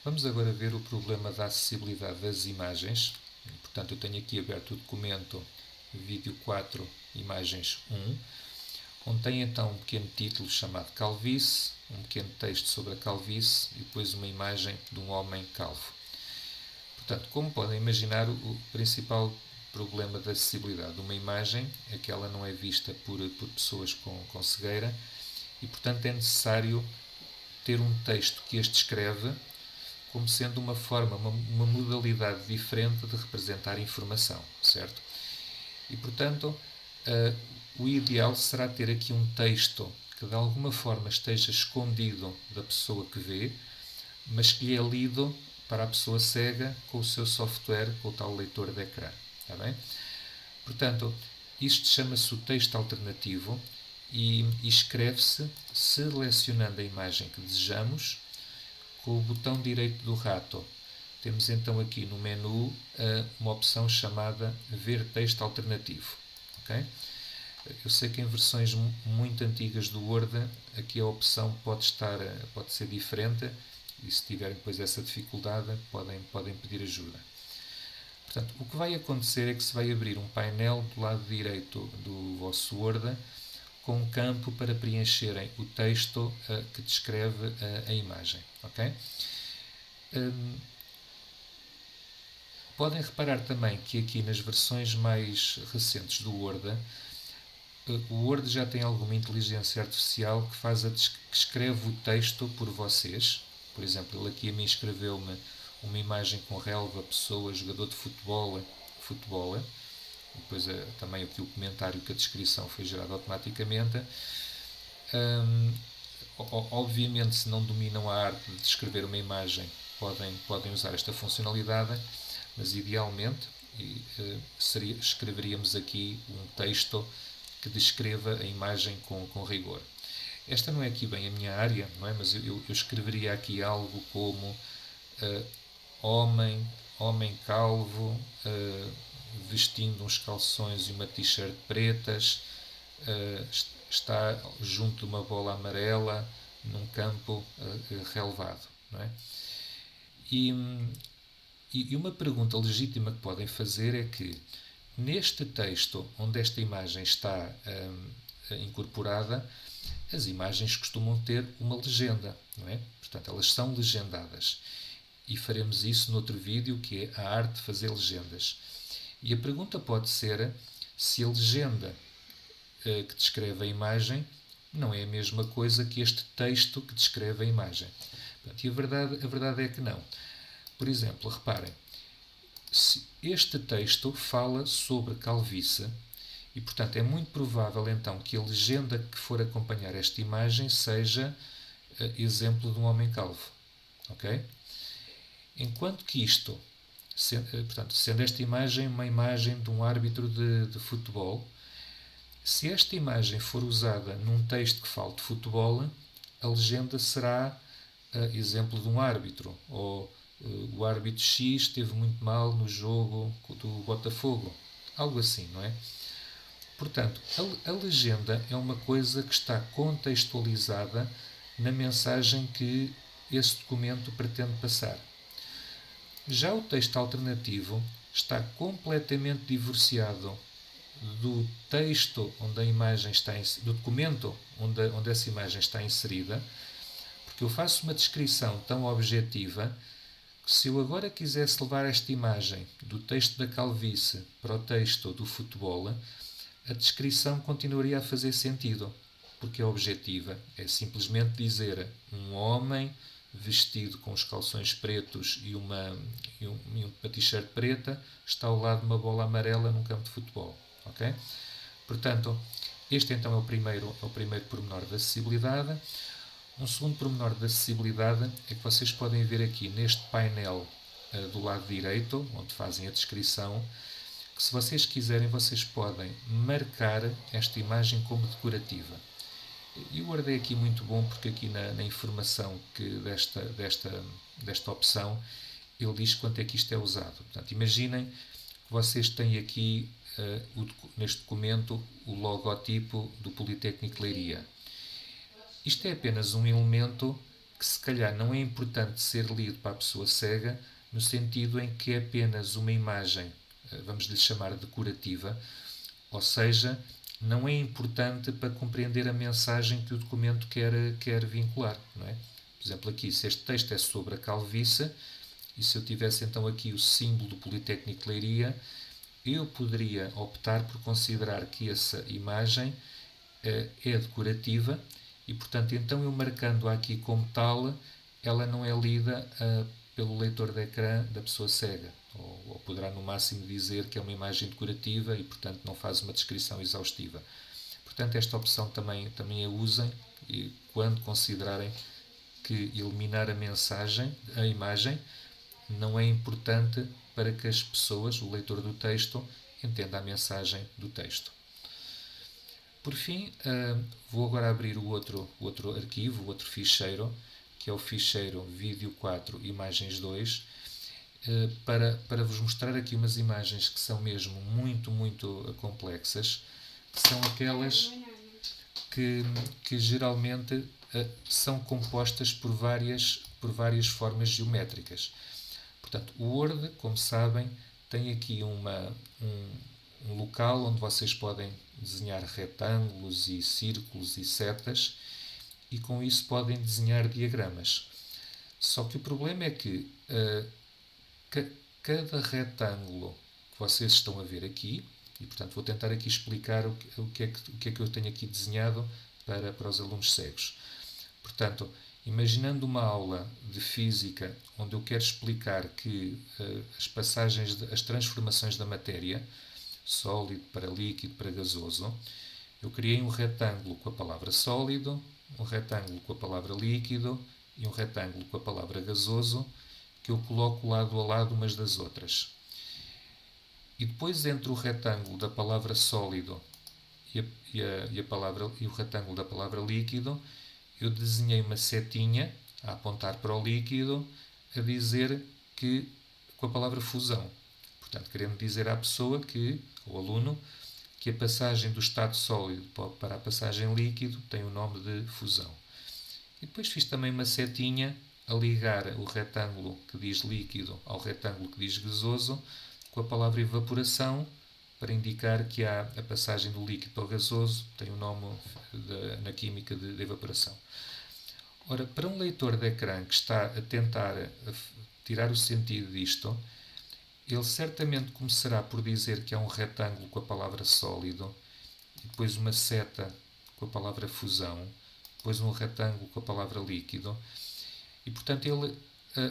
Vamos agora ver o problema da acessibilidade das imagens. Portanto, eu tenho aqui aberto o documento vídeo 4, imagens 1, onde tem então um pequeno título chamado Calvície, um pequeno texto sobre a calvície e depois uma imagem de um homem calvo. Portanto, como podem imaginar, o principal problema da acessibilidade de uma imagem é que ela não é vista por pessoas com cegueira e, portanto, é necessário ter um texto que as descreve como sendo uma forma, uma modalidade diferente de representar informação, certo? E, portanto, o ideal será ter aqui um texto que de alguma forma esteja escondido da pessoa que vê, mas que lhe é lido para a pessoa cega com o seu software, com o tal leitor de ecrã. Está bem? Portanto, isto chama-se o texto alternativo e escreve-se selecionando a imagem que desejamos com o botão direito do rato. Temos então aqui no menu uma opção chamada Ver texto alternativo. Okay? Eu sei que em versões muito antigas do Word aqui a opção pode ser diferente e se tiverem depois essa dificuldade podem pedir ajuda. Portanto, o que vai acontecer é que se vai abrir um painel do lado direito do vosso Word com um campo para preencherem o texto que descreve a imagem. Okay? Podem reparar também que aqui nas versões mais recentes do Word, o Word já tem alguma inteligência artificial que escreve o texto por vocês. Por exemplo, ele aqui a mim escreveu-me uma imagem com relva, pessoa, jogador de futebol. Depois também aqui o comentário que a descrição foi gerada automaticamente. Obviamente, se não dominam a arte de descrever uma imagem, podem usar esta funcionalidade, mas idealmente escreveríamos aqui um texto que descreva a imagem com rigor. Esta não é aqui bem a minha área, não é? Mas eu escreveria aqui algo como homem calvo, vestindo uns calções e uma t-shirt pretas, está junto de uma bola amarela num campo relevado. Não é? E uma pergunta legítima que podem fazer é que neste texto onde esta imagem está incorporada, as imagens costumam ter uma legenda, não é? Portanto, elas são legendadas. E faremos isso noutro vídeo, que é a arte de fazer legendas. E a pergunta pode ser se a legenda que descreve a imagem não é a mesma coisa que este texto que descreve a imagem. Portanto, e a verdade é que não. Por exemplo, reparem, este texto fala sobre calvície e, portanto, é muito provável então que a legenda que for acompanhar esta imagem seja exemplo de um homem calvo. Ok? Enquanto que isto, sendo esta imagem uma imagem de um árbitro de futebol, se esta imagem for usada num texto que fale de futebol, a legenda será exemplo de um árbitro, ou o árbitro X esteve muito mal no jogo do Botafogo, algo assim, não é? Portanto, a legenda é uma coisa que está contextualizada na mensagem que esse documento pretende passar. Já o texto alternativo está completamente divorciado do texto onde a imagem está do documento onde essa imagem está inserida, porque eu faço uma descrição tão objetiva que se eu agora quisesse levar esta imagem do texto da calvície para o texto do futebol, a descrição continuaria a fazer sentido, porque é objetiva. É simplesmente dizer um homem vestido com os calções pretos e uma t-shirt preta está ao lado de uma bola amarela num campo de futebol. Okay? Portanto, este então é o primeiro pormenor da acessibilidade. Um segundo pormenor da acessibilidade é que vocês podem ver aqui neste painel do lado direito, onde fazem a descrição, que se vocês quiserem, vocês podem marcar esta imagem como decorativa. E o Word é aqui muito bom porque aqui na informação desta opção ele diz quanto é que isto é usado. Portanto, imaginem que vocês têm aqui neste documento o logotipo do Politécnico de Leiria. Isto é apenas um elemento que se calhar não é importante ser lido para a pessoa cega, no sentido em que é apenas uma imagem, vamos lhe chamar decorativa, ou seja, não é importante para compreender a mensagem que o documento quer vincular. Não é? Por exemplo, aqui, se este texto é sobre a calvície, e se eu tivesse então aqui o símbolo do Politécnico de Leiria, eu poderia optar por considerar que essa imagem é decorativa e, portanto, então eu marcando-a aqui como tal, ela não é lida pelo leitor de ecrã da pessoa cega. Ou poderá, no máximo, dizer que é uma imagem decorativa e, portanto, não faz uma descrição exaustiva. Portanto, esta opção também a usem e quando considerarem que eliminar a imagem, não é importante para que as pessoas, o leitor do texto, entenda a mensagem do texto. Por fim, vou agora abrir o outro arquivo, o outro ficheiro, que é o ficheiro vídeo 4 imagens 2, para vos mostrar aqui umas imagens que são mesmo muito complexas, que são aquelas que geralmente são compostas por várias formas geométricas. Portanto, o Word, como sabem, tem aqui um local onde vocês podem desenhar retângulos e círculos e setas e com isso podem desenhar diagramas. Só que o problema é que cada retângulo que vocês estão a ver aqui, e portanto vou tentar aqui explicar o que é que eu tenho aqui desenhado para os alunos cegos. Portanto, imaginando uma aula de física onde eu quero explicar que as transformações da matéria, sólido para líquido para gasoso, eu criei um retângulo com a palavra sólido, um retângulo com a palavra líquido e um retângulo com a palavra gasoso, que eu coloco lado a lado umas das outras. E depois, entre o retângulo da palavra sólido e o retângulo da palavra líquido, eu desenhei uma setinha a apontar para o líquido, a dizer que com a palavra fusão. Portanto, querendo dizer à pessoa ao aluno, que a passagem do estado sólido para a passagem líquido tem o nome de fusão. E depois fiz também uma setinha a ligar o retângulo que diz líquido ao retângulo que diz gasoso com a palavra evaporação, para indicar que a passagem do líquido para o gasoso tem o nome na química de evaporação. Ora, para um leitor de ecrã que está a tentar tirar o sentido disto, ele certamente começará por dizer que é um retângulo com a palavra sólido, e depois uma seta com a palavra fusão, depois um retângulo com a palavra líquido, e portanto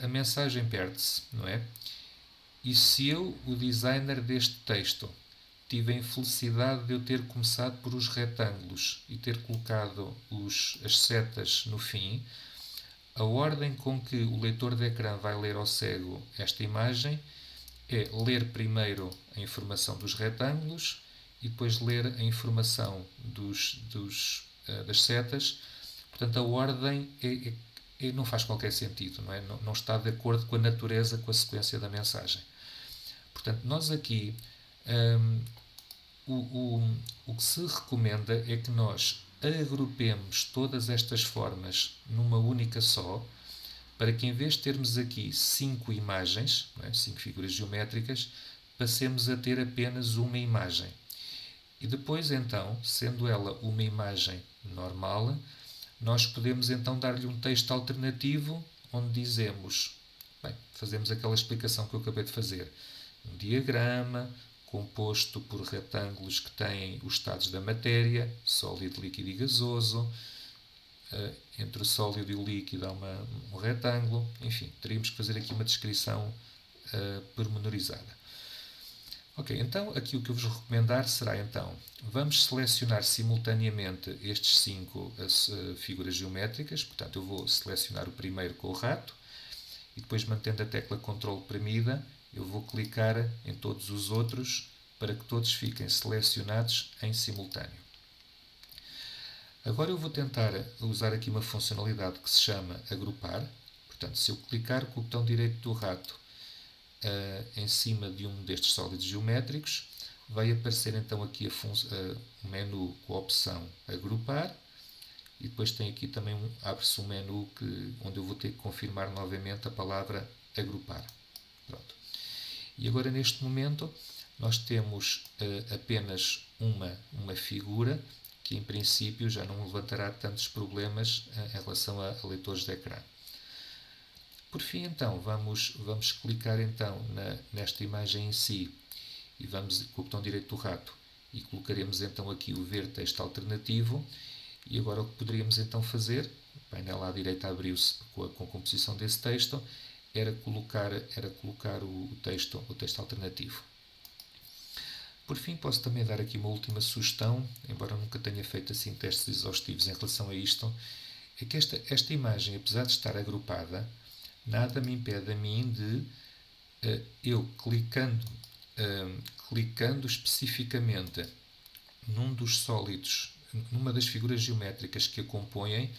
a mensagem perde-se, não é? E se eu, o designer deste texto, tive a infelicidade de eu ter começado por os retângulos e ter colocado as setas no fim, a ordem com que o leitor de ecrã vai ler ao cego esta imagem é ler primeiro a informação dos retângulos e depois ler a informação das setas. Portanto, a ordem não faz qualquer sentido, não é? Não está de acordo com a natureza, com a sequência da mensagem. Portanto, nós aqui o que se recomenda é que nós agrupemos todas estas formas numa única só, para que em vez de termos aqui 5 imagens, 5 figuras geométricas, passemos a ter apenas uma imagem. E depois, então, sendo ela uma imagem normal, nós podemos então dar-lhe um texto alternativo onde dizemos, fazemos aquela explicação que eu acabei de fazer. Um diagrama composto por retângulos que têm os estados da matéria, sólido, líquido e gasoso. Entre o sólido e o líquido há um retângulo. Enfim, teríamos que fazer aqui uma descrição pormenorizada. Ok, então aqui o que eu vos recomendar será então, vamos selecionar simultaneamente estes 5 figuras geométricas. Portanto, eu vou selecionar o primeiro com o rato e depois, mantendo a tecla Ctrl premida, eu vou clicar em todos os outros para que todos fiquem selecionados em simultâneo. Agora eu vou tentar usar aqui uma funcionalidade que se chama agrupar. Portanto, se eu clicar com o botão direito do rato em cima de um destes sólidos geométricos, vai aparecer então aqui o menu com a opção agrupar e depois tem aqui também abre-se um menu onde eu vou ter que confirmar novamente a palavra agrupar. Pronto. E agora neste momento nós temos apenas uma figura que em princípio já não levantará tantos problemas em relação a leitores de ecrã. Por fim, então, vamos clicar então nesta imagem em si e vamos com o botão direito do rato e colocaremos então aqui o ver texto alternativo. E agora o que poderíamos então fazer, o painel à direita abriu-se com a composição desse texto, era colocar o texto alternativo. Por fim, posso também dar aqui uma última sugestão, embora nunca tenha feito assim testes exaustivos em relação a isto, é que esta imagem, apesar de estar agrupada, nada me impede a mim de eu clicando especificamente num dos sólidos, numa das figuras geométricas que a compõem,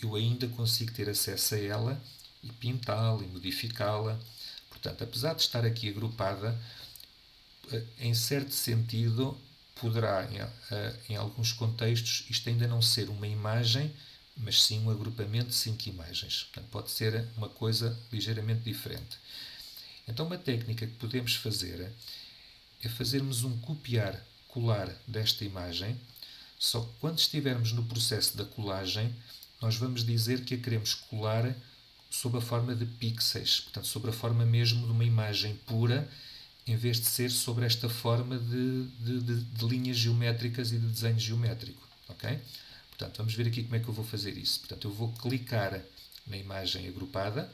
eu ainda consigo ter acesso a ela e pintá-la e modificá-la. Portanto, apesar de estar aqui agrupada, em certo sentido, poderá, em alguns contextos, isto ainda não ser uma imagem, mas sim um agrupamento de 5 imagens. Portanto, pode ser uma coisa ligeiramente diferente. Então, uma técnica que podemos fazer é fazermos um copiar-colar desta imagem, só que quando estivermos no processo da colagem, nós vamos dizer que a queremos colar sob a forma de pixels, portanto, sob a forma mesmo de uma imagem pura, em vez de ser sobre esta forma de linhas geométricas e de desenho geométrico. Okay? Portanto, vamos ver aqui como é que eu vou fazer isso. Portanto, eu vou clicar na imagem agrupada,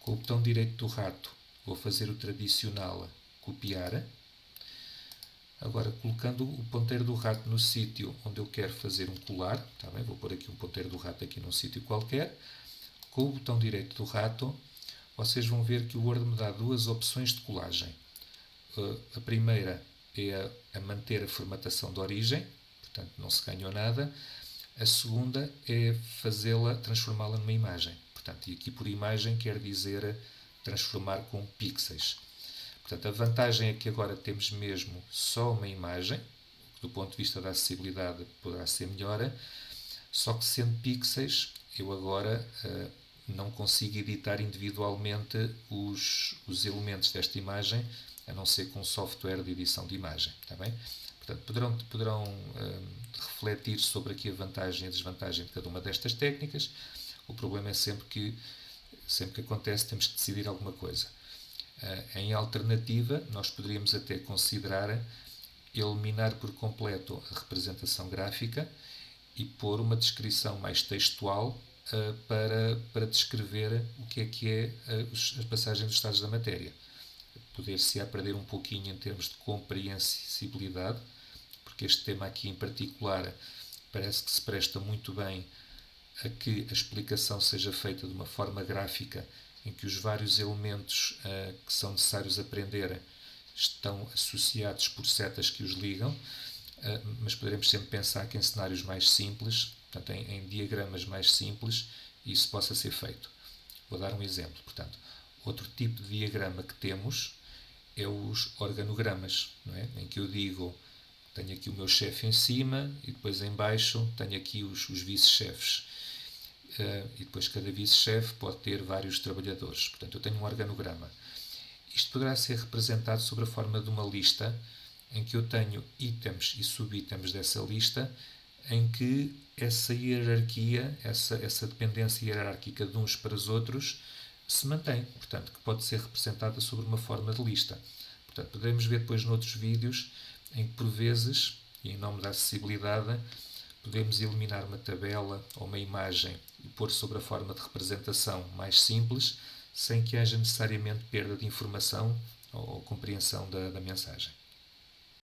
com o botão direito do rato vou fazer o tradicional copiar. Agora, colocando o ponteiro do rato no sítio onde eu quero fazer um colar, tá bem? Vou pôr aqui um ponteiro do rato aqui num sítio qualquer, com o botão direito do rato, vocês vão ver que o Word me dá duas opções de colagem. A primeira é a manter a formatação de origem, portanto não se ganhou nada. A segunda é transformá-la numa imagem. Portanto, e aqui por imagem quer dizer transformar com pixels. Portanto, a vantagem é que agora temos mesmo só uma imagem, do ponto de vista da acessibilidade poderá ser melhor, só que sendo pixels, eu agora não consigo editar individualmente os elementos desta imagem, a não ser com software de edição de imagem. Está bem? Portanto, poderão refletir sobre aqui a vantagem e a desvantagem de cada uma destas técnicas. O problema é sempre que acontece, temos que decidir alguma coisa. Em alternativa, nós poderíamos até considerar eliminar por completo a representação gráfica e pôr uma descrição mais textual para descrever o que é as passagens dos estados da matéria. Poder-se-á perder um pouquinho em termos de compreensibilidade, porque este tema aqui em particular parece que se presta muito bem a que a explicação seja feita de uma forma gráfica, em que os vários elementos que são necessários aprender estão associados por setas que os ligam, mas poderemos sempre pensar que em cenários mais simples, portanto, em diagramas mais simples, isso possa ser feito. Vou dar um exemplo. Portanto, outro tipo de diagrama que temos é os organogramas, não é? Em que eu digo, tenho aqui o meu chefe em cima e depois em baixo tenho aqui os vice-chefes. E depois cada vice-chefe pode ter vários trabalhadores. Portanto, eu tenho um organograma. Isto poderá ser representado sob a forma de uma lista em que eu tenho itens e subitens dessa lista, em que essa hierarquia, essa dependência hierárquica de uns para os outros se mantém. Portanto, que pode ser representada sobre uma forma de lista. Portanto, poderemos ver depois noutros vídeos em que, por vezes, e em nome da acessibilidade, podemos eliminar uma tabela ou uma imagem e pôr sobre a forma de representação mais simples, sem que haja necessariamente perda de informação ou compreensão da mensagem.